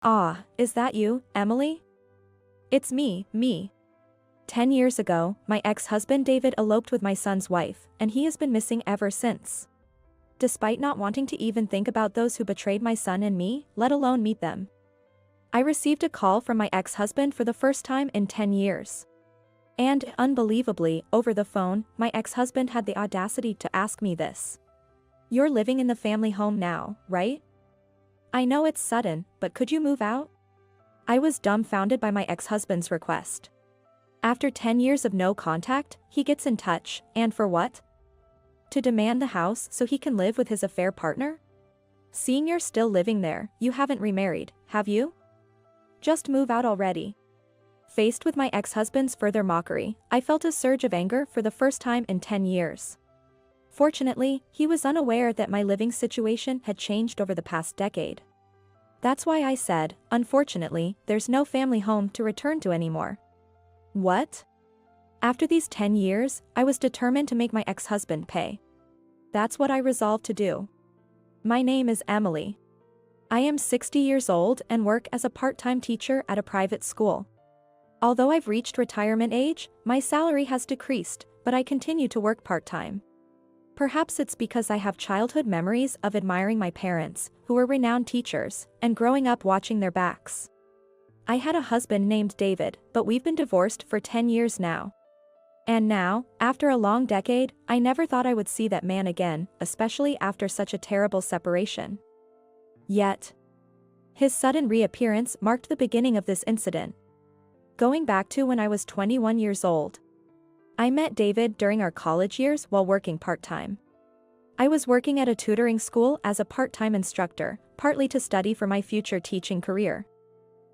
Ah, is that you, Emily? It's me. 10 years ago, my ex-husband David eloped with my son's wife, and he has been missing ever since. Despite not wanting to even think about those who betrayed my son and me, let alone meet them. I received a call from my ex-husband for the first time in 10 years. And, unbelievably, over the phone, my ex-husband had the audacity to ask me this. You're living in the family home now, right? I know it's sudden, but could you move out? I was dumbfounded by my ex-husband's request. After 10 years of no contact, he gets in touch, and for what? To demand the house so he can live with his affair partner? Seeing you're still living there, you haven't remarried, have you? Just move out already. Faced with my ex-husband's further mockery, I felt a surge of anger for the first time in 10 years. Fortunately, he was unaware that my living situation had changed over the past decade. That's why I said, unfortunately, there's no family home to return to anymore. What? After these 10 years, I was determined to make my ex-husband pay. That's what I resolved to do. My name is Emily. I am 60 years old and work as a part-time teacher at a private school. Although I've reached retirement age, my salary has decreased, but I continue to work part-time. Perhaps it's because I have childhood memories of admiring my parents, who were renowned teachers, and growing up watching their backs. I had a husband named David, but we've been divorced for 10 years now. And now, after a long decade, I never thought I would see that man again, especially after such a terrible separation. Yet, his sudden reappearance marked the beginning of this incident. Going back to when I was 21 years old. I met David during our college years while working part-time. I was working at a tutoring school as a part-time instructor, partly to study for my future teaching career.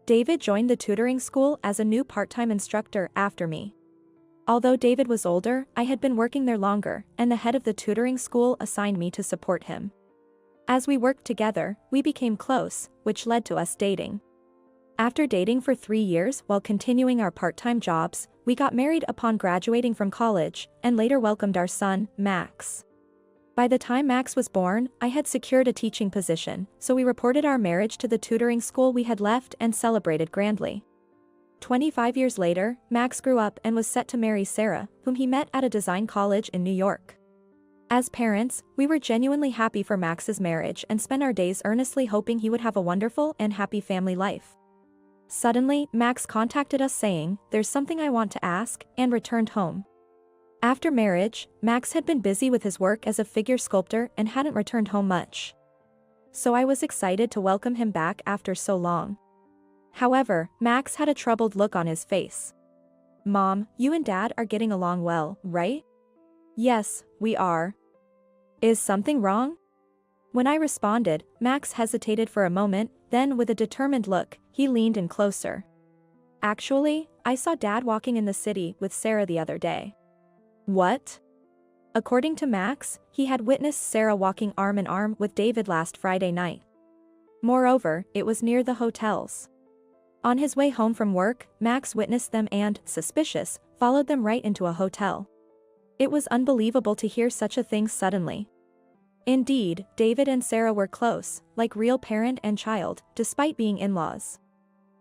David joined the tutoring school as a new part-time instructor after me. Although David was older, I had been working there longer, and the head of the tutoring school assigned me to support him. As we worked together, we became close, which led to us dating. After dating for 3 years while continuing our part-time jobs, we got married upon graduating from college, and later welcomed our son, Max. By the time Max was born, I had secured a teaching position, so we reported our marriage to the tutoring school we had left and celebrated grandly. 25 years later, Max grew up and was set to marry Sarah, whom he met at a design college in New York. As parents, we were genuinely happy for Max's marriage and spent our days earnestly hoping he would have a wonderful and happy family life. Suddenly, Max contacted us saying, "There's something I want to ask," and returned home. After marriage, Max had been busy with his work as a figure sculptor and hadn't returned home much. So I was excited to welcome him back after so long. However, Max had a troubled look on his face. "Mom, you and Dad are getting along well, right?" "Yes, we are." "Is something wrong?" When I responded, Max hesitated for a moment, then with a determined look, he leaned in closer. "Actually, I saw Dad walking in the city with Sarah the other day." "What?" According to Max, he had witnessed Sarah walking arm in arm with David last Friday night. Moreover, it was near the hotels. On his way home from work, Max witnessed them and, suspicious, followed them right into a hotel. It was unbelievable to hear such a thing suddenly. Indeed, David and Sarah were close, like real parent and child, despite being in-laws.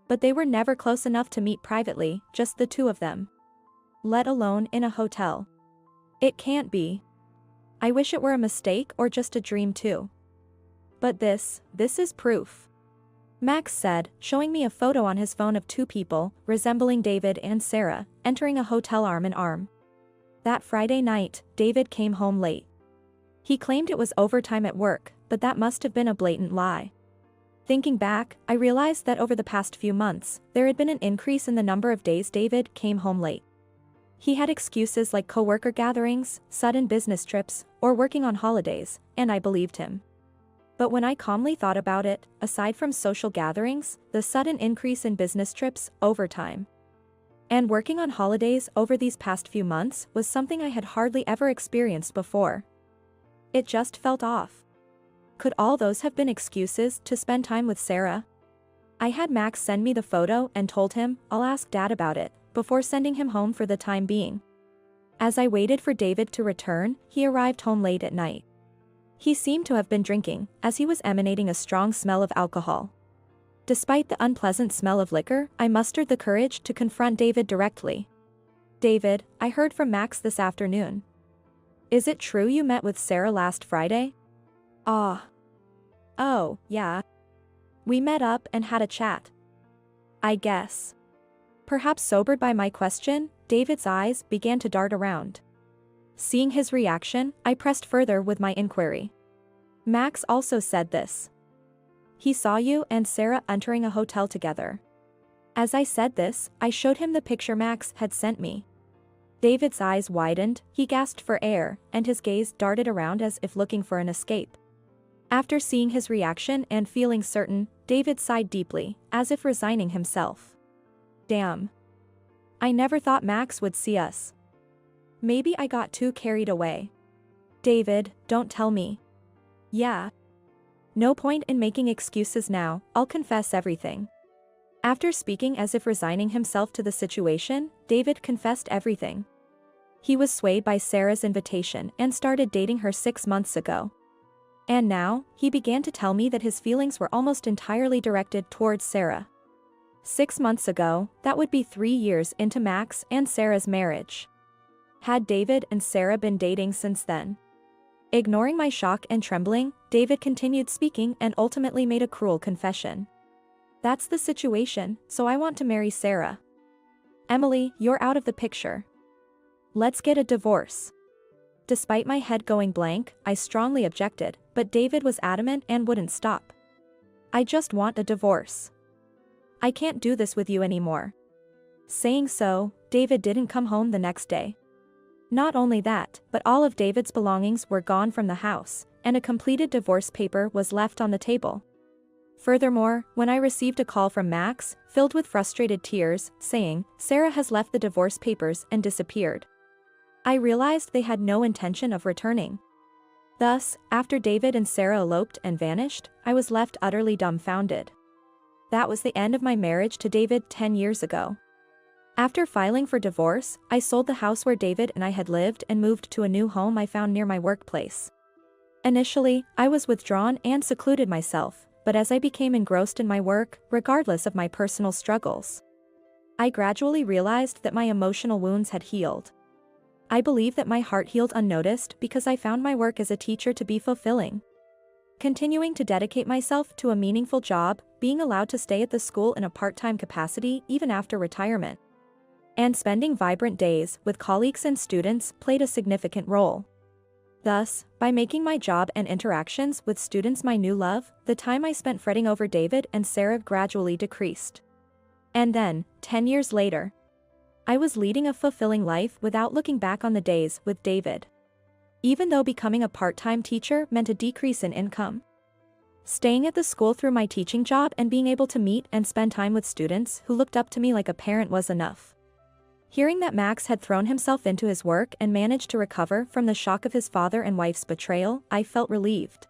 But they were never close enough to meet privately, just the two of them. Let alone in a hotel. It can't be. I wish it were a mistake or just a dream too. But this is proof. Max said, showing me a photo on his phone of two people, resembling David and Sarah, entering a hotel arm in arm. That Friday night, David came home late. He claimed it was overtime at work, but that must have been a blatant lie. Thinking back, I realized that over the past few months, there had been an increase in the number of days David came home late. He had excuses like coworker gatherings, sudden business trips, or working on holidays, and I believed him. But when I calmly thought about it, aside from social gatherings, the sudden increase in business trips, overtime, and working on holidays over these past few months was something I had hardly ever experienced before. It just felt off. Could all those have been excuses to spend time with Sarah? I had Max send me the photo and told him, I'll ask Dad about it, before sending him home for the time being. As I waited for David to return, he arrived home late at night. He seemed to have been drinking, as he was emanating a strong smell of alcohol. Despite the unpleasant smell of liquor, I mustered the courage to confront David directly. David, I heard from Max this afternoon. Is it true you met with Sarah last Friday? Ah. Oh, yeah. We met up and had a chat. I guess. Perhaps sobered by my question, David's eyes began to dart around. Seeing his reaction, I pressed further with my inquiry. Max also said this. He saw you and Sarah entering a hotel together. As I said this, I showed him the picture Max had sent me. David's eyes widened, he gasped for air, and his gaze darted around as if looking for an escape. After seeing his reaction and feeling certain, David sighed deeply, as if resigning himself. Damn. I never thought Max would see us. Maybe I got too carried away. David, don't tell me. Yeah. No point in making excuses now, I'll confess everything. After speaking as if resigning himself to the situation, David confessed everything. He was swayed by Sarah's invitation and started dating her 6 months ago. And now, he began to tell me that his feelings were almost entirely directed towards Sarah. 6 months ago, that would be 3 years into Max and Sarah's marriage. Had David and Sarah been dating since then? Ignoring my shock and trembling, David continued speaking and ultimately made a cruel confession. That's the situation, so I want to marry Sarah. Emily, you're out of the picture. Let's get a divorce. Despite my head going blank, I strongly objected, but David was adamant and wouldn't stop. I just want a divorce. I can't do this with you anymore. Saying so, David didn't come home the next day. Not only that, but all of David's belongings were gone from the house, and a completed divorce paper was left on the table. Furthermore, when I received a call from Max, filled with frustrated tears, saying, Sarah has left the divorce papers and disappeared, I realized they had no intention of returning. Thus, after David and Sarah eloped and vanished, I was left utterly dumbfounded. That was the end of my marriage to David 10 years ago. After filing for divorce, I sold the house where David and I had lived and moved to a new home I found near my workplace. Initially, I was withdrawn and secluded myself, but as I became engrossed in my work, regardless of my personal struggles, I gradually realized that my emotional wounds had healed. I believe that my heart healed unnoticed because I found my work as a teacher to be fulfilling. Continuing to dedicate myself to a meaningful job, being allowed to stay at the school in a part-time capacity even after retirement, and spending vibrant days with colleagues and students played a significant role. Thus, by making my job and interactions with students my new love, the time I spent fretting over David and Sarah gradually decreased. And then, 10 years later, I was leading a fulfilling life without looking back on the days with David. Even though becoming a part-time teacher meant a decrease in income, staying at the school through my teaching job and being able to meet and spend time with students who looked up to me like a parent was enough. Hearing that Max had thrown himself into his work and managed to recover from the shock of his father and wife's betrayal, I felt relieved.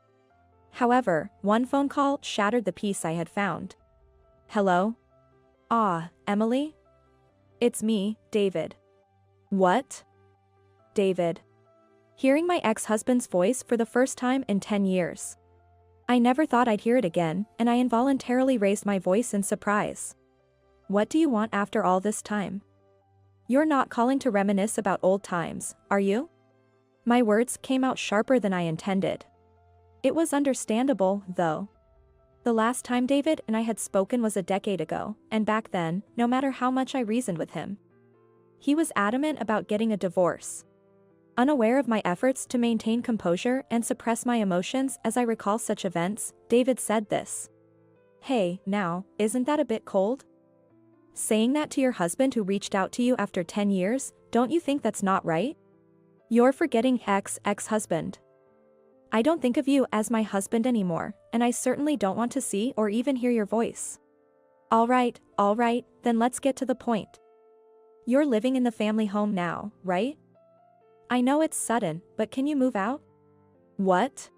However, one phone call shattered the peace I had found. Hello? Ah, Emily? It's me, David. What? David. Hearing my ex-husband's voice for the first time in 10 years. I never thought I'd hear it again, and I involuntarily raised my voice in surprise. What do you want after all this time? You're not calling to reminisce about old times, are you? My words came out sharper than I intended. It was understandable, though. The last time David and I had spoken was a decade ago, and back then, no matter how much I reasoned with him, he was adamant about getting a divorce. Unaware of my efforts to maintain composure and suppress my emotions as I recall such events, David said this. Hey, now, isn't that a bit cold? Saying that to your husband who reached out to you after 10 years, don't you think that's not right? You're forgetting ex-husband. I don't think of you as my husband anymore, and I certainly don't want to see or even hear your voice. All right, then let's get to the point. You're living in the family home now, right? I know it's sudden, but can you move out? What?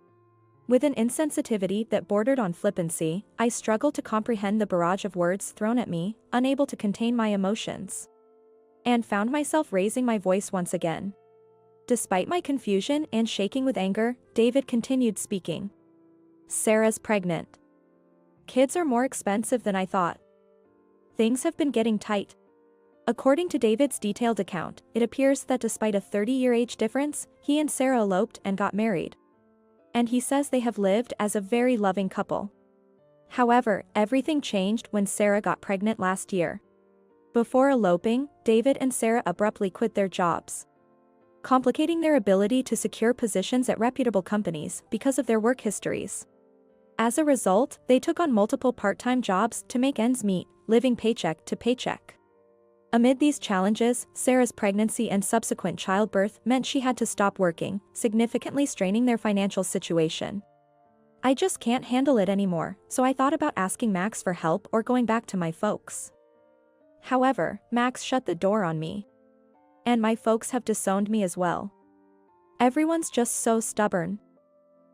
With an insensitivity that bordered on flippancy, I struggled to comprehend the barrage of words thrown at me, unable to contain my emotions, and found myself raising my voice once again. Despite my confusion and shaking with anger, David continued speaking. Sarah's pregnant. Kids are more expensive than I thought. Things have been getting tight. According to David's detailed account, it appears that despite a 30-year age difference, he and Sarah eloped and got married. And he says they have lived as a very loving couple. However, everything changed when Sarah got pregnant last year. Before eloping, David and Sarah abruptly quit their jobs, complicating their ability to secure positions at reputable companies because of their work histories. As a result, they took on multiple part-time jobs to make ends meet, living paycheck to paycheck. Amid these challenges, Sarah's pregnancy and subsequent childbirth meant she had to stop working, significantly straining their financial situation. I just can't handle it anymore, so I thought about asking Max for help or going back to my folks. However, Max shut the door on me. And my folks have disowned me as well. Everyone's just so stubborn.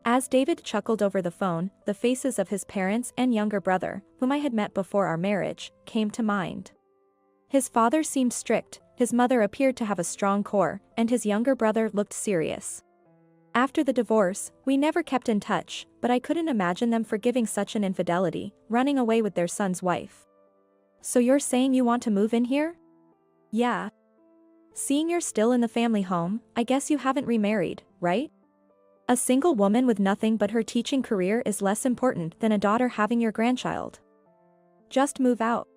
As David chuckled over the phone, the faces of his parents and younger brother, whom I had met before our marriage, came to mind. His father seemed strict, his mother appeared to have a strong core, and his younger brother looked serious. After the divorce, we never kept in touch, but I couldn't imagine them forgiving such an infidelity, running away with their son's wife. So you're saying you want to move in here? Yeah. Seeing you're still in the family home, I guess you haven't remarried, right? A single woman with nothing but her teaching career is less important than a daughter having your grandchild. Just move out.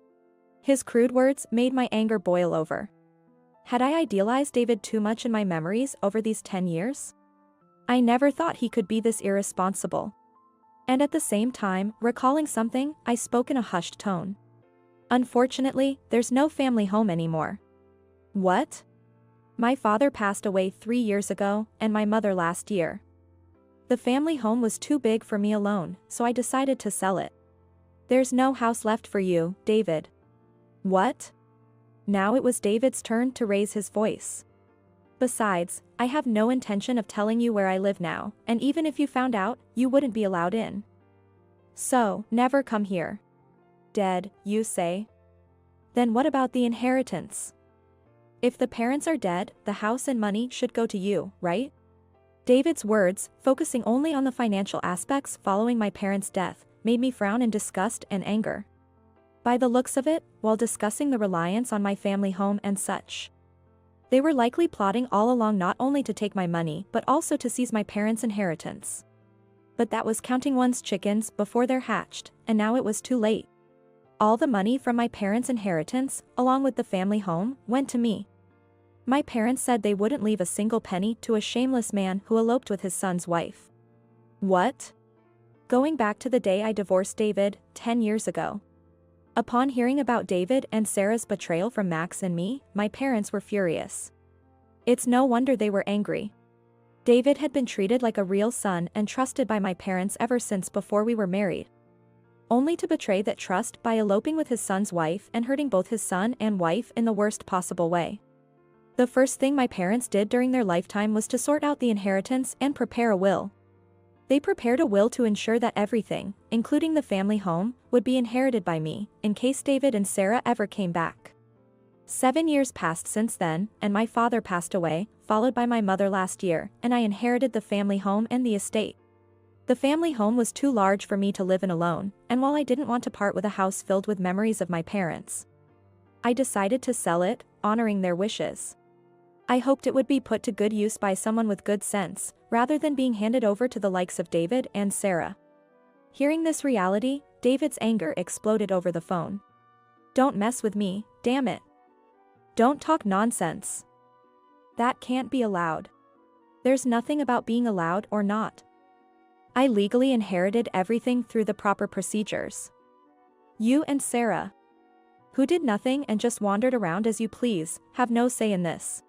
His crude words made my anger boil over. Had I idealized David too much in my memories over these 10 years? I never thought he could be this irresponsible. And at the same time, recalling something, I spoke in a hushed tone. Unfortunately, there's no family home anymore. What? My father passed away 3 years ago, and my mother last year. The family home was too big for me alone, so I decided to sell it. There's no house left for you, David. What? Now it was David's turn to raise his voice. Besides, I have no intention of telling you where I live now, and even if you found out, you wouldn't be allowed in. So, never come here. Dead, you say? Then what about the inheritance? If the parents are dead, the house and money should go to you, right? David's words, focusing only on the financial aspects following my parents' death, made me frown in disgust and anger. By the looks of it, while discussing the reliance on my family home and such, they were likely plotting all along not only to take my money but also to seize my parents' inheritance. But that was counting one's chickens before they're hatched, and now it was too late. All the money from my parents' inheritance, along with the family home, went to me. My parents said they wouldn't leave a single penny to a shameless man who eloped with his son's wife. What? Going back to the day I divorced David, 10 years ago. Upon hearing about David and Sarah's betrayal from Max and me, my parents were furious. It's no wonder they were angry. David had been treated like a real son and trusted by my parents ever since before we were married. Only to betray that trust by eloping with his son's wife and hurting both his son and wife in the worst possible way. The first thing my parents did during their lifetime was to sort out the inheritance and prepare a will. They prepared a will to ensure that everything, including the family home, would be inherited by me, in case David and Sarah ever came back. 7 years passed since then, and my father passed away, followed by my mother last year, and I inherited the family home and the estate. The family home was too large for me to live in alone, and while I didn't want to part with a house filled with memories of my parents, I decided to sell it, honoring their wishes. I hoped it would be put to good use by someone with good sense, rather than being handed over to the likes of David and Sarah. Hearing this reality, David's anger exploded over the phone. Don't mess with me, damn it. Don't talk nonsense. That can't be allowed. There's nothing about being allowed or not. I legally inherited everything through the proper procedures. You and Sarah, who did nothing and just wandered around as you please, have no say in this.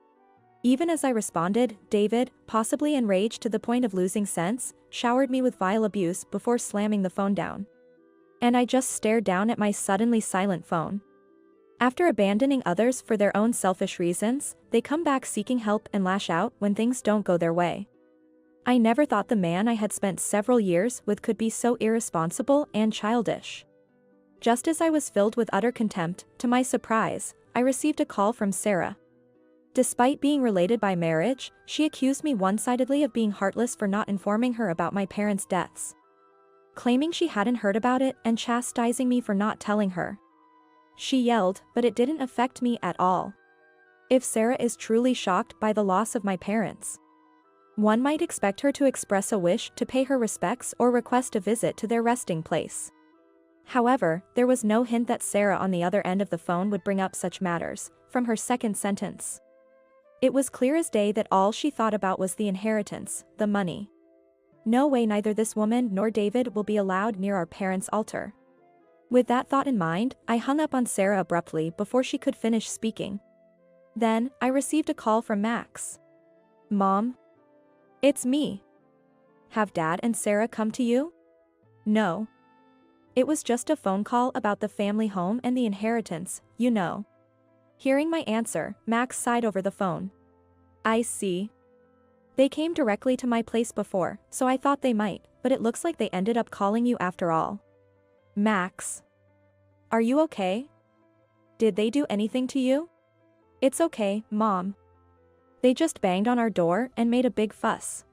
Even as I responded, David, possibly enraged to the point of losing sense, showered me with vile abuse before slamming the phone down. And I just stared down at my suddenly silent phone. After abandoning others for their own selfish reasons, they come back seeking help and lash out when things don't go their way. I never thought the man I had spent several years with could be so irresponsible and childish. Just as I was filled with utter contempt, to my surprise, I received a call from Sarah. Despite being related by marriage, she accused me one-sidedly of being heartless for not informing her about my parents' deaths. claiming she hadn't heard about it and chastising me for not telling her. She yelled, but it didn't affect me at all. If Sarah is truly shocked by the loss of my parents, one might expect her to express a wish to pay her respects or request a visit to their resting place. However, there was no hint that Sarah on the other end of the phone would bring up such matters, from her second sentence. It was clear as day that all she thought about was the inheritance, the money. No way, neither this woman nor David will be allowed near our parents' altar. With that thought in mind, I hung up on Sarah abruptly before she could finish speaking. Then, I received a call from Max. "Mom? It's me. Have Dad and Sarah come to you?" "No. It was just a phone call about the family home and the inheritance, you know." Hearing my answer, Max sighed over the phone. "I see. They came directly to my place before, so I thought they might, but it looks like they ended up calling you after all." "Max. Are you okay? Did they do anything to you?" "It's okay, Mom. They just banged on our door and made a big fuss.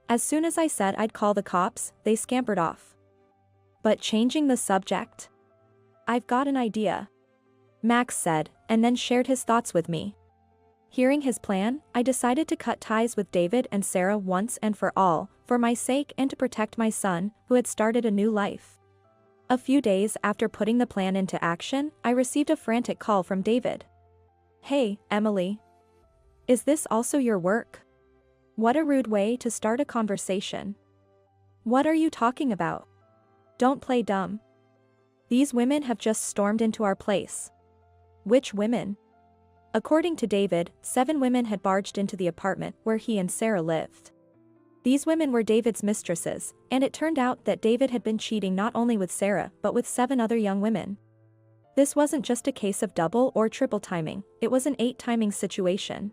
As soon as I said I'd call the cops, they scampered off." But changing the subject, "I've got an idea," Max said, and then shared his thoughts with me. Hearing his plan, I decided to cut ties with David and Sarah once and for all, for my sake and to protect my son, who had started a new life. A few days after putting the plan into action, I received a frantic call from David. "Hey, Emily. Is this also your work? What a rude way to start a conversation. What are you talking about? Don't play dumb. These women have just stormed into our place." "Which women?" According to David, 7 women had barged into the apartment where he and Sarah lived. These women were David's mistresses, and it turned out that David had been cheating not only with Sarah but with 7 other young women. This wasn't just a case of double or triple timing, it was an 8-timing situation.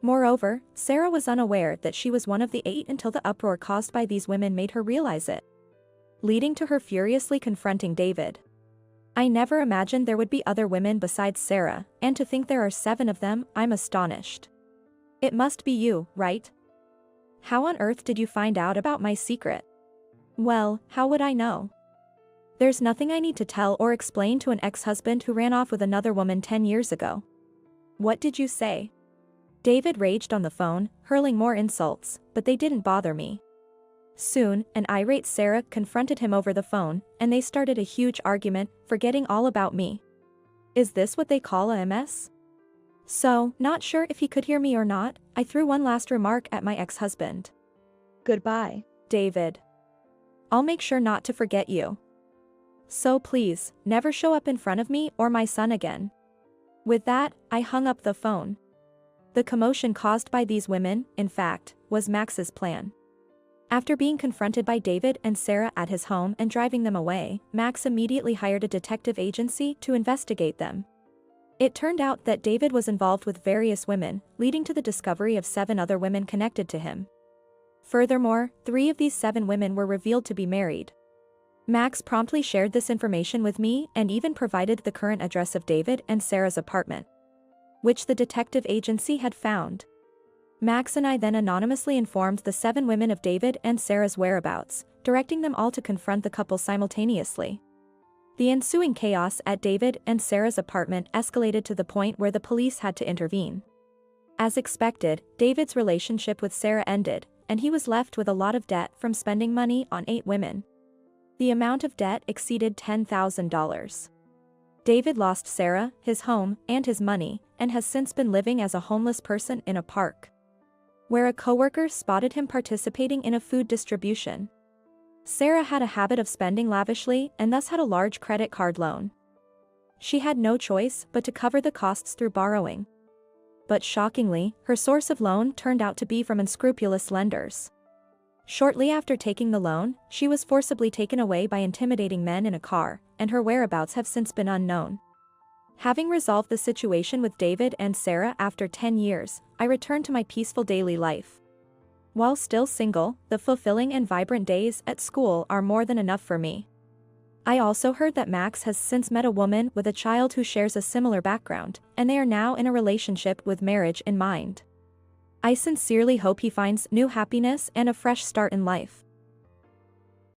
Moreover, Sarah was unaware that she was one of the 8 until the uproar caused by these women made her realize it, leading to her furiously confronting David. "I never imagined there would be other women besides Sarah, and to think there are 7 of them, I'm astonished. It must be you, right? How on earth did you find out about my secret?" "Well, how would I know? There's nothing I need to tell or explain to an ex-husband who ran off with another woman 10 years ago." "What did you say?" David raged on the phone, hurling more insults, but they didn't bother me. Soon, an irate Sarah confronted him over the phone, and they started a huge argument, forgetting all about me. Is this what they call a MS? So, not sure if he could hear me or not, I threw one last remark at my ex-husband. "Goodbye, David. I'll make sure not to forget you. So please, never show up in front of me or my son again." With that, I hung up the phone. The commotion caused by these women, in fact, was Max's plan. After being confronted by David and Sarah at his home and driving them away, Max immediately hired a detective agency to investigate them. It turned out that David was involved with various women, leading to the discovery of 7 other women connected to him. Furthermore, 3 of these 7 women were revealed to be married. Max promptly shared this information with me and even provided the current address of David and Sarah's apartment, which the detective agency had found. Max and I then anonymously informed the 7 women of David and Sarah's whereabouts, directing them all to confront the couple simultaneously. The ensuing chaos at David and Sarah's apartment escalated to the point where the police had to intervene. As expected, David's relationship with Sarah ended, and he was left with a lot of debt from spending money on 8 women. The amount of debt exceeded $10,000. David lost Sarah, his home, and his money, and has since been living as a homeless person in a park, where a coworker spotted him participating in a food distribution. Sarah had a habit of spending lavishly and thus had a large credit card loan. She had no choice but to cover the costs through borrowing. But shockingly, her source of loan turned out to be from unscrupulous lenders. Shortly after taking the loan, she was forcibly taken away by intimidating men in a car, and her whereabouts have since been unknown. Having resolved the situation with David and Sarah after 10 years, I returned to my peaceful daily life. While still single, the fulfilling and vibrant days at school are more than enough for me. I also heard that Max has since met a woman with a child who shares a similar background, and they are now in a relationship with marriage in mind. I sincerely hope he finds new happiness and a fresh start in life.